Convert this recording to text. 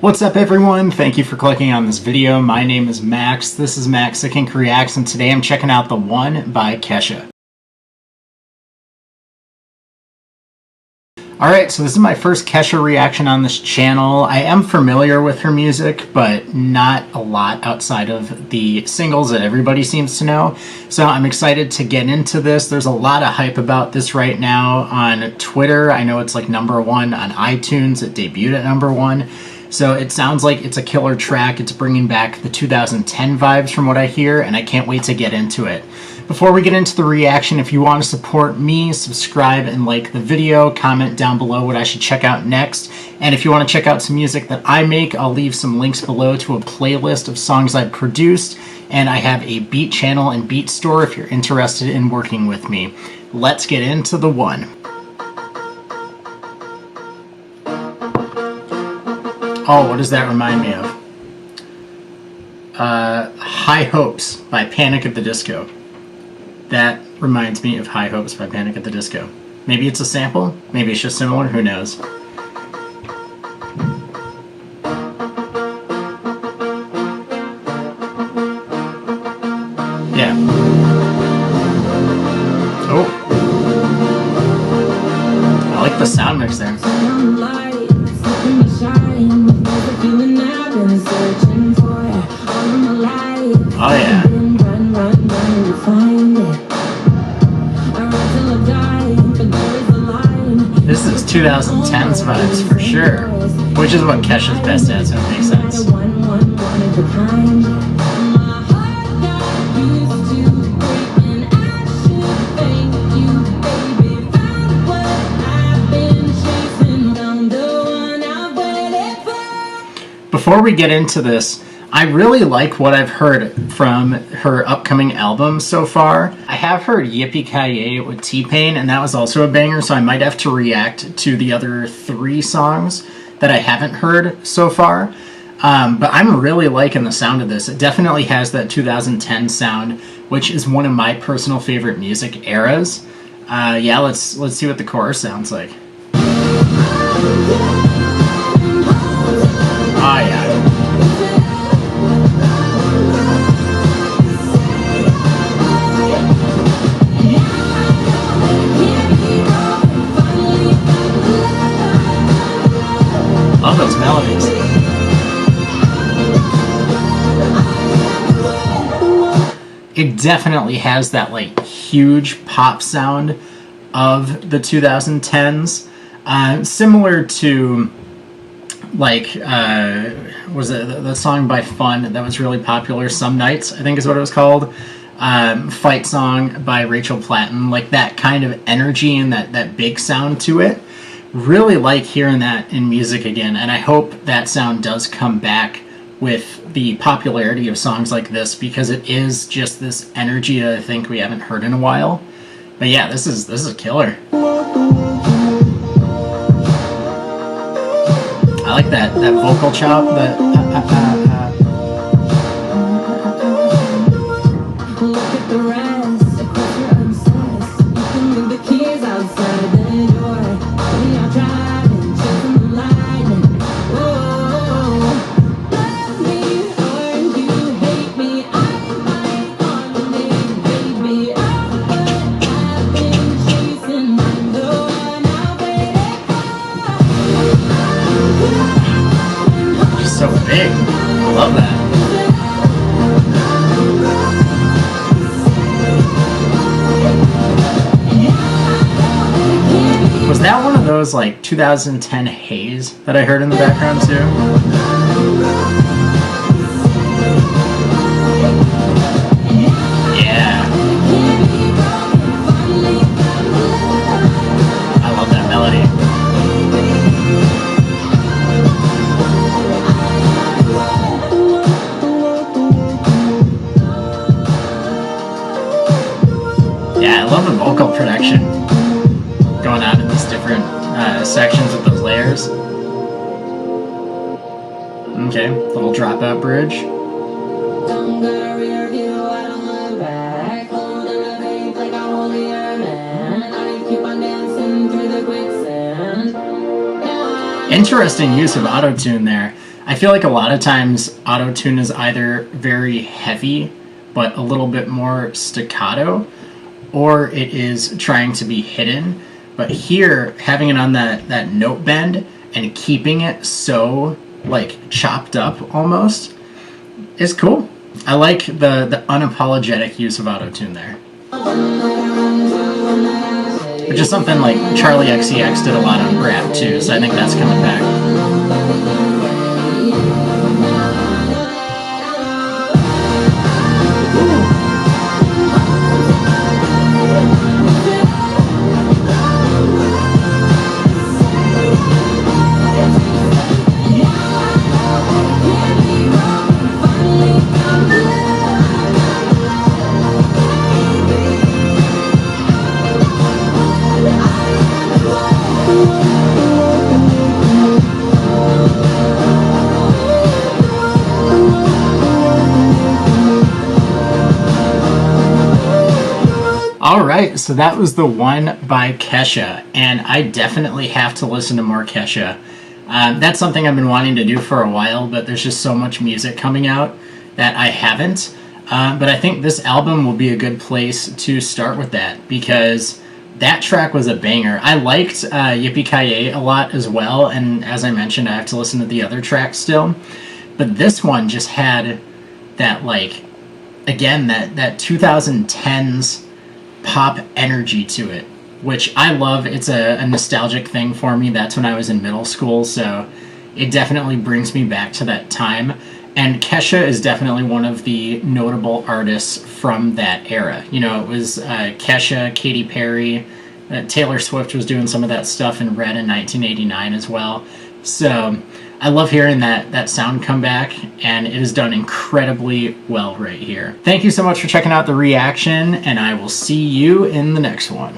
What's up everyone? Thank you for clicking on this video. My name is Max. This is Maxican Reacts, and today I'm checking out The One by KESHA. Alright, so this is my first KESHA reaction on this channel. I am familiar with her music, but not a lot outside of the singles that everybody seems to know. So I'm excited to get into this. There's a lot of hype about this right now on Twitter. I know it's like #1 on iTunes. It debuted at #1. So it sounds like it's a killer track. It's bringing back the 2010 vibes from what I hear, and I can't wait to get into it. Before we get into the reaction, if you want to support me, subscribe and like the video, comment down below what I should check out next. And if you want to check out some music that I make, I'll leave some links below to a playlist of songs I've produced. And I have a beat channel and beat store if you're interested in working with me. Let's get into The One. Oh, what does that remind me of? High Hopes by Panic at the Disco. That reminds me of High Hopes by Panic at the Disco. Maybe it's a sample? Maybe it's just similar? Who knows? Yeah. Oh. I like the sound mix there. Oh yeah. This is 2010s vibes for sure, which is what KESHA's best at, so it makes sense. Before we get into this, I really like what I've heard from her upcoming album so far. I have heard Yippee-Ki-Yay with T-Pain, and that was also a banger, so I might have to react to the other 3 songs that I haven't heard so far. But I'm really liking the sound of this. It definitely has that 2010 sound, which is one of my personal favorite music eras. Yeah, let's see what the chorus sounds like. Oh yeah. Love those melodies. It definitely has that like huge pop sound of the 2010s, similar to like was it the song by Fun that was really popular, Some Nights I think is what it was called, Fight Song by Rachel Platten, like that kind of energy and that big sound to it. Really like hearing that in music again, and I hope that sound does come back with the popularity of songs like this, because it is just this energy that I think we haven't heard in a while. But yeah, this is a killer. I like that vocal chop, that Look at the rest, you're obsessed. You can leave the keys outside the door. We are driving, chasing the lightning. Whoa, love me or you hate me. I'm my only baby. I'm what I've been chasing. I'm the one I've waited for. She's so big. I love that. Was that one of those like 2010 haze that I heard in the background too? Yeah. I love that melody. Yeah, I love the vocal production going on in these different sections with those layers. Okay, little dropout bridge. Interesting use of auto-tune there. I feel like a lot of times auto-tune is either very heavy but a little bit more staccato, or it is trying to be hidden. But here, having it on that note bend and keeping it so like chopped up almost is cool. I like the unapologetic use of auto-tune there. Which is something like Charlie XCX did a lot on rap too, so I think that's coming back. Alright, so that was the one by KESHA, and I definitely have to listen to more KESHA. That's something I've been wanting to do for a while, but there's just so much music coming out that I haven't. But I think this album will be a good place to start with that, because that track was a banger. I liked Yippee-Ki-Yay a lot as well, and as I mentioned, I have to listen to the other tracks still. But this one just had that, like, again, that 2010s pop energy to it, which I love. It's a nostalgic thing for me. That's when I was in middle school, so it definitely brings me back to that time. And KESHA is definitely one of the notable artists from that era. You know, it was KESHA, Katy Perry, Taylor Swift was doing some of that stuff in Red in 1989 as well. So I love hearing that sound come back, and it is done incredibly well right here. Thank you so much for checking out the reaction, and I will see you in the next one.